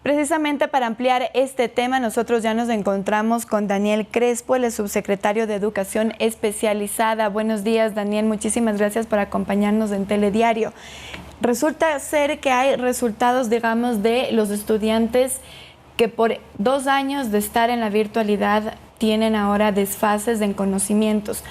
Precisamente para ampliar este tema, nosotros ya nos encontramos con Daniel Crespo, el subsecretario de Educación Especializada. Buenos días, Daniel. Muchísimas gracias por acompañarnos en Telediario. Resulta ser que hay resultados, digamos, de los estudiantes que por 2 años de estar en la virtualidad tienen ahora desfases en conocimientos.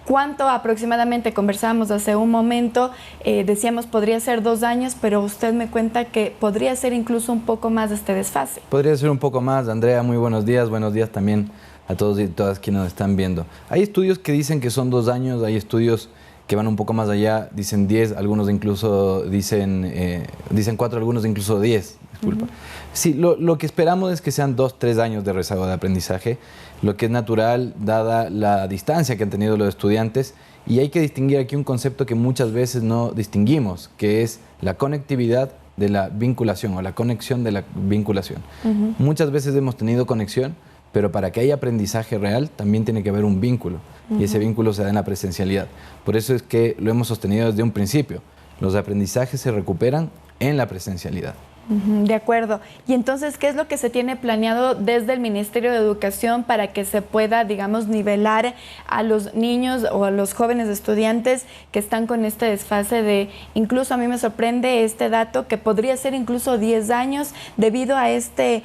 ¿Cuánto aproximadamente? Conversábamos hace un momento, decíamos podría ser 2 años, pero usted me cuenta que podría ser incluso un poco más de este desfase. Podría ser un poco más. Andrea, muy buenos días también a todos y todas quienes nos están viendo. Hay estudios que dicen que son 2 años, hay estudios que van un poco más allá, dicen 10, algunos incluso dicen 4, algunos incluso 10, disculpa. Sí, lo que esperamos es que sean 2, 3 años de rezago de aprendizaje, lo que es natural dada la distancia que han tenido los estudiantes, y hay que distinguir aquí un concepto que muchas veces no distinguimos, que es la conectividad de la vinculación o la conexión de la vinculación. Muchas veces hemos tenido conexión, pero para que haya aprendizaje real también tiene que haber un vínculo, y ese vínculo se da en la presencialidad. Por eso es que lo hemos sostenido desde un principio. Los aprendizajes se recuperan en la presencialidad. De acuerdo. Y entonces, ¿qué es lo que se tiene planeado desde el Ministerio de Educación para que se pueda, digamos, nivelar a los niños o a los jóvenes estudiantes que están con este desfase de, incluso a mí me sorprende este dato, que podría ser incluso 10 años debido a esta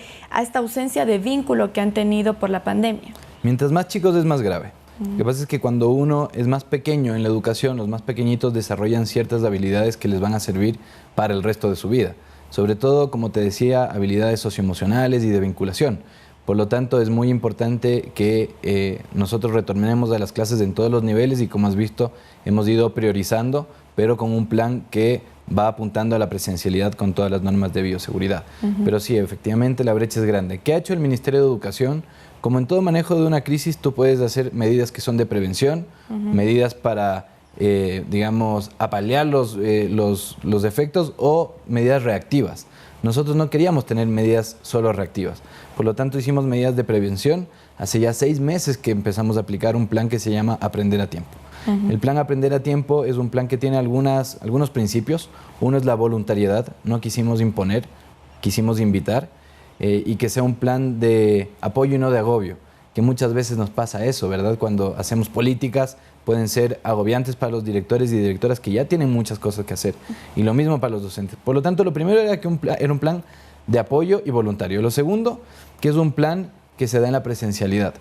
ausencia de vínculo que han tenido por la pandemia? Mientras más chicos es más grave. Lo que pasa es que cuando uno es más pequeño en la educación, los más pequeñitos desarrollan ciertas habilidades que les van a servir para el resto de su vida. Sobre todo, como te decía, habilidades socioemocionales y de vinculación. Por lo tanto, es muy importante que nosotros retornemos a las clases en todos los niveles y, como has visto, hemos ido priorizando, pero con un plan que va apuntando a la presencialidad con todas las normas de bioseguridad. Pero sí, efectivamente, la brecha es grande. ¿Qué ha hecho el Ministerio de Educación? Como en todo manejo de una crisis, tú puedes hacer medidas que son de prevención, medidas para digamos, apalear los efectos o medidas reactivas. Nosotros no queríamos tener medidas solo reactivas, por lo tanto hicimos medidas de prevención. Hace ya 6 meses que empezamos a aplicar un plan que se llama Aprender a Tiempo. El plan Aprender a Tiempo es un plan que tiene algunos principios. Uno es la voluntariedad, no quisimos imponer, quisimos invitar, y que sea un plan de apoyo y no de agobio, que muchas veces nos pasa eso, ¿verdad? Cuando hacemos políticas pueden ser agobiantes para los directores y directoras que ya tienen muchas cosas que hacer, y lo mismo para los docentes. Por lo tanto, lo primero era que era un plan de apoyo y voluntario. Lo segundo, que es un plan que se da en la presencialidad.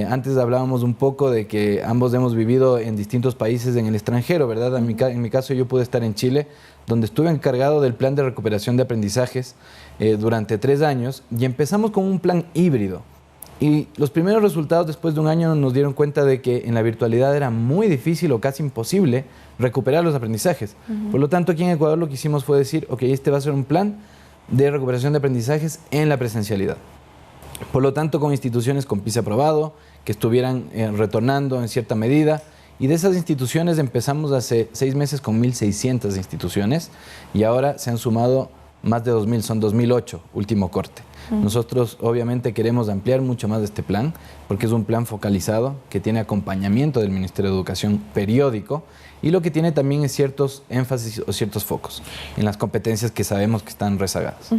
Antes hablábamos un poco de que ambos hemos vivido en distintos países en el extranjero, ¿verdad? En mi caso yo pude estar en Chile, donde estuve encargado del plan de recuperación de aprendizajes durante 3 años, y empezamos con un plan híbrido. Y los primeros resultados después de 1 año nos dieron cuenta de que en la virtualidad era muy difícil o casi imposible recuperar los aprendizajes. Por lo tanto, aquí en Ecuador lo que hicimos fue decir, ok, este va a ser un plan de recuperación de aprendizajes en la presencialidad. Por lo tanto, con instituciones con PISA aprobado, que estuvieran retornando en cierta medida. Y de esas instituciones empezamos hace 6 meses con 1.600 instituciones, y ahora se han sumado más de 2.000, son 2.008, último corte. Nosotros obviamente queremos ampliar mucho más de este plan, porque es un plan focalizado que tiene acompañamiento del Ministerio de Educación periódico, y lo que tiene también es ciertos énfasis o ciertos focos en las competencias que sabemos que están rezagadas.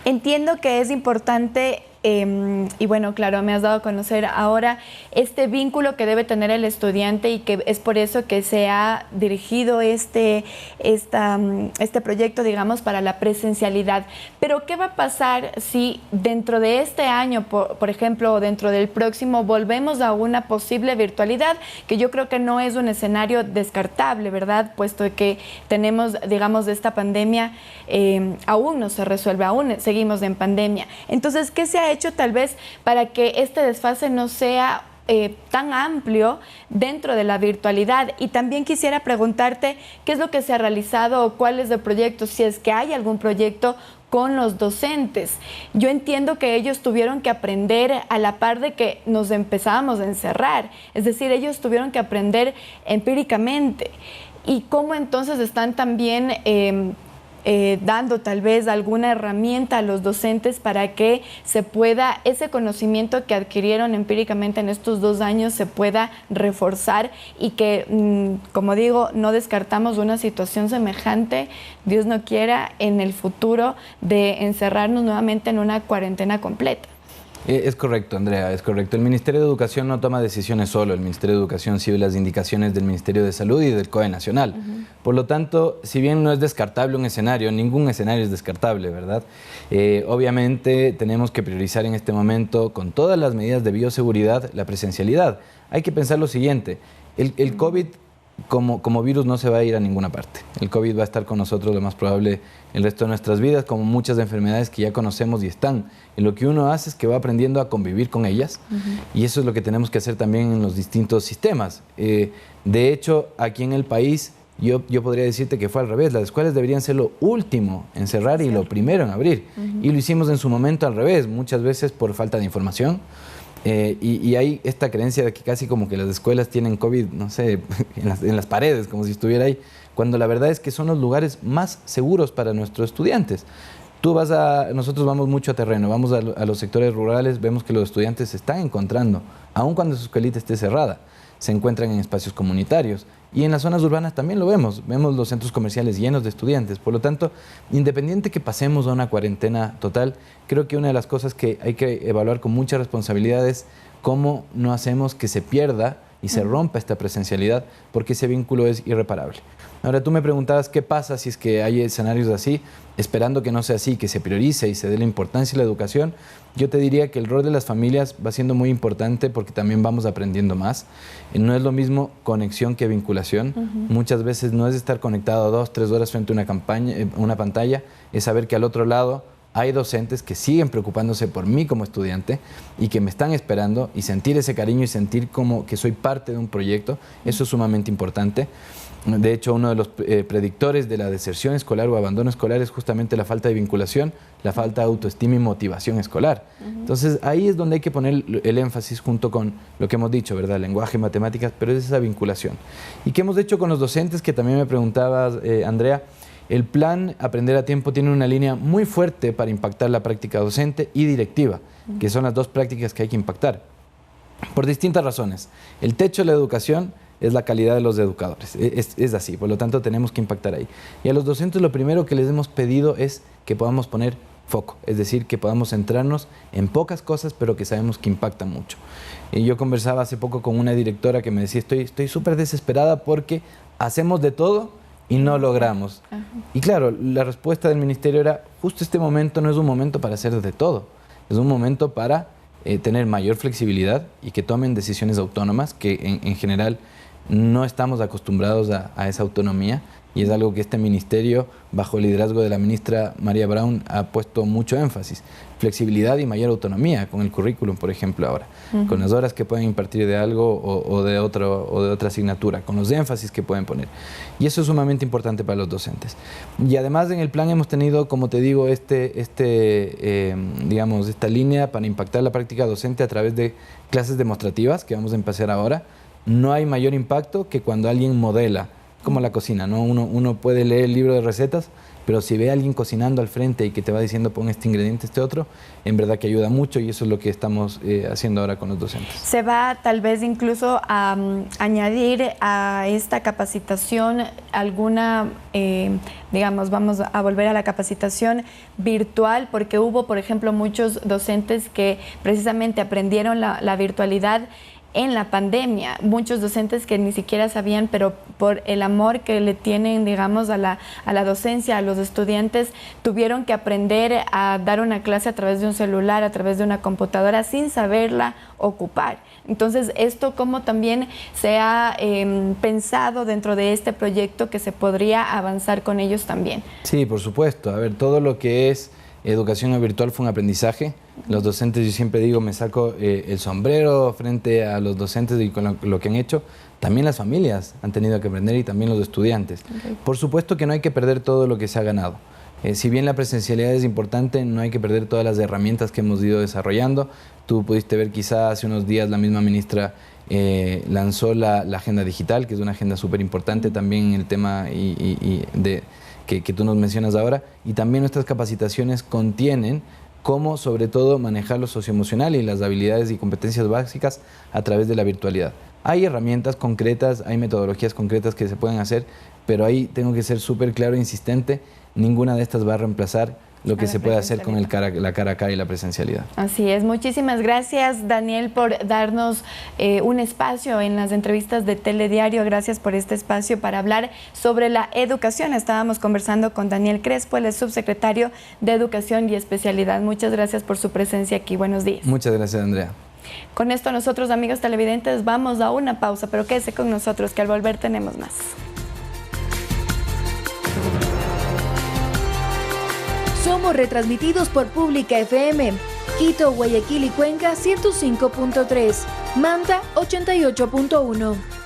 Entiendo que es importante, y bueno, claro, me has dado a conocer ahora este vínculo que debe tener el estudiante, y que es por eso que se ha dirigido este proyecto, digamos, para la presencialidad. Pero ¿qué va a pasar si dentro de este año, por ejemplo, o dentro del próximo, volvemos a una posible virtualidad? Que yo creo que no es un escenario descartable, ¿verdad? Puesto que tenemos, digamos, esta pandemia, aún no se resuelve, aún seguimos en pandemia. Entonces, ¿qué se ha hecho tal vez para que este desfase no sea tan amplio dentro de la virtualidad? Y también quisiera preguntarte qué es lo que se ha realizado o cuál es el proyecto, si es que hay algún proyecto con los docentes. Yo entiendo que ellos tuvieron que aprender a la par de que nos empezábamos a encerrar, es decir, ellos tuvieron que aprender empíricamente. ¿Y cómo entonces están también dando tal vez alguna herramienta a los docentes para que se pueda, ese conocimiento que adquirieron empíricamente en estos 2 años se pueda reforzar y que, como digo, no descartamos una situación semejante, Dios no quiera, en el futuro de encerrarnos nuevamente en una cuarentena completa. Es correcto, Andrea, es correcto. El Ministerio de Educación no toma decisiones solo. El Ministerio de Educación sigue las indicaciones del Ministerio de Salud y del COE Nacional. Por lo tanto, si bien no es descartable un escenario, ningún escenario es descartable, ¿verdad? Obviamente tenemos que priorizar en este momento, con todas las medidas de bioseguridad, la presencialidad. Hay que pensar lo siguiente, el COVID como virus no se va a ir a ninguna parte. El COVID va a estar con nosotros lo más probable el resto de nuestras vidas, como muchas enfermedades que ya conocemos y están. Y lo que uno hace es que va aprendiendo a convivir con ellas, y eso es lo que tenemos que hacer también en los distintos sistemas. De hecho, aquí en el país, yo podría decirte que fue al revés. Las escuelas deberían ser lo último en cerrar y lo primero en abrir. Y lo hicimos en su momento al revés, muchas veces por falta de información. Y hay esta creencia de que casi como que las escuelas tienen COVID, no sé, en las paredes, como si estuviera ahí, cuando la verdad es que son los lugares más seguros para nuestros estudiantes. Nosotros vamos mucho a terreno, vamos a los sectores rurales, vemos que los estudiantes se están encontrando, aun cuando su escuelita esté cerrada, se encuentran en espacios comunitarios. Y en las zonas urbanas también lo vemos los centros comerciales llenos de estudiantes. Por lo tanto, independiente que pasemos a una cuarentena total, creo que una de las cosas que hay que evaluar con mucha responsabilidad es cómo no hacemos que se pierda y se rompa esta presencialidad, porque ese vínculo es irreparable. Ahora, tú me preguntabas qué pasa si es que hay escenarios así, esperando que no sea así, que se priorice y se dé la importancia a la educación. Yo te diría que el rol de las familias va siendo muy importante porque también vamos aprendiendo más. No es lo mismo conexión que vinculación. Muchas veces no es estar conectado 2, 3 horas frente a una pantalla, es saber que al otro lado hay docentes que siguen preocupándose por mí como estudiante y que me están esperando, y sentir ese cariño y sentir como que soy parte de un proyecto. Eso es sumamente importante. De hecho, uno de los predictores de la deserción escolar o abandono escolar es justamente la falta de vinculación, la falta de autoestima y motivación escolar. Entonces, ahí es donde hay que poner el énfasis junto con lo que hemos dicho, ¿verdad? Lenguaje, matemáticas, pero es esa vinculación. ¿Y qué hemos hecho con los docentes? Que también me preguntabas, Andrea. El plan Aprender a Tiempo tiene una línea muy fuerte para impactar la práctica docente y directiva, que son las dos prácticas que hay que impactar, por distintas razones. El techo de la educación es la calidad de los educadores, es así, por lo tanto tenemos que impactar ahí. Y a los docentes lo primero que les hemos pedido es que podamos poner foco, es decir, que podamos centrarnos en pocas cosas, pero que sabemos que impactan mucho. Y yo conversaba hace poco con una directora que me decía, estoy súper desesperada porque hacemos de todo y no logramos. Y claro, la respuesta del ministerio era, justo este momento no es un momento para hacer de todo, es un momento para tener mayor flexibilidad y que tomen decisiones autónomas, que en general no estamos acostumbrados a esa autonomía, y es algo que este ministerio, bajo el liderazgo de la ministra María Brown, ha puesto mucho énfasis. Flexibilidad y mayor autonomía con el currículum, por ejemplo, ahora, con las horas que pueden impartir de algo o de otra asignatura, con los énfasis que pueden poner. Y eso es sumamente importante para los docentes. Y además en el plan hemos tenido, como te digo, digamos, esta línea para impactar la práctica docente a través de clases demostrativas que vamos a empezar ahora. No hay mayor impacto que cuando alguien modela, como la cocina, ¿no? Uno puede leer el libro de recetas, pero si ve a alguien cocinando al frente y que te va diciendo pon este ingrediente, este otro, en verdad que ayuda mucho, y eso es lo que estamos haciendo ahora con los docentes. Se va tal vez incluso a añadir a esta capacitación alguna, digamos, vamos a volver a la capacitación virtual, porque hubo, por ejemplo, muchos docentes que precisamente aprendieron la virtualidad en la pandemia, muchos docentes que ni siquiera sabían, pero por el amor que le tienen, digamos, a la docencia, a los estudiantes, tuvieron que aprender a dar una clase a través de un celular, a través de una computadora, sin saberla ocupar. Entonces, esto como también se ha pensado dentro de este proyecto que se podría avanzar con ellos también. Sí, por supuesto. A ver, todo lo que es educación virtual fue un aprendizaje. Los docentes, yo siempre digo, me saco el sombrero frente a los docentes y con lo que han hecho. También las familias han tenido que aprender, y también los estudiantes. Por supuesto que no hay que perder todo lo que se ha ganado. Si bien la presencialidad es importante, no hay que perder todas las herramientas que hemos ido desarrollando. Tú pudiste ver quizá hace unos días la misma ministra lanzó la agenda digital, que es una agenda súper importante también en el tema que tú nos mencionas ahora, y también nuestras capacitaciones contienen cómo sobre todo manejar lo socioemocional y las habilidades y competencias básicas a través de la virtualidad. Hay herramientas concretas, hay metodologías concretas que se pueden hacer, pero ahí tengo que ser súper claro e insistente, ninguna de estas va a reemplazar lo que se puede hacer con la cara a cara y la presencialidad. Así es. Muchísimas gracias, Daniel, por darnos un espacio en las entrevistas de Telediario. Gracias por este espacio para hablar sobre la educación. Estábamos conversando con Daniel Crespo, el subsecretario de Educación y Especialidad. Muchas gracias por su presencia aquí. Buenos días. Muchas gracias, Andrea. Con esto nosotros, amigos televidentes, vamos a una pausa, pero quédese con nosotros que al volver tenemos más. Somos retransmitidos por Pública FM, Quito, Guayaquil y Cuenca 105.3, Manta 88.1.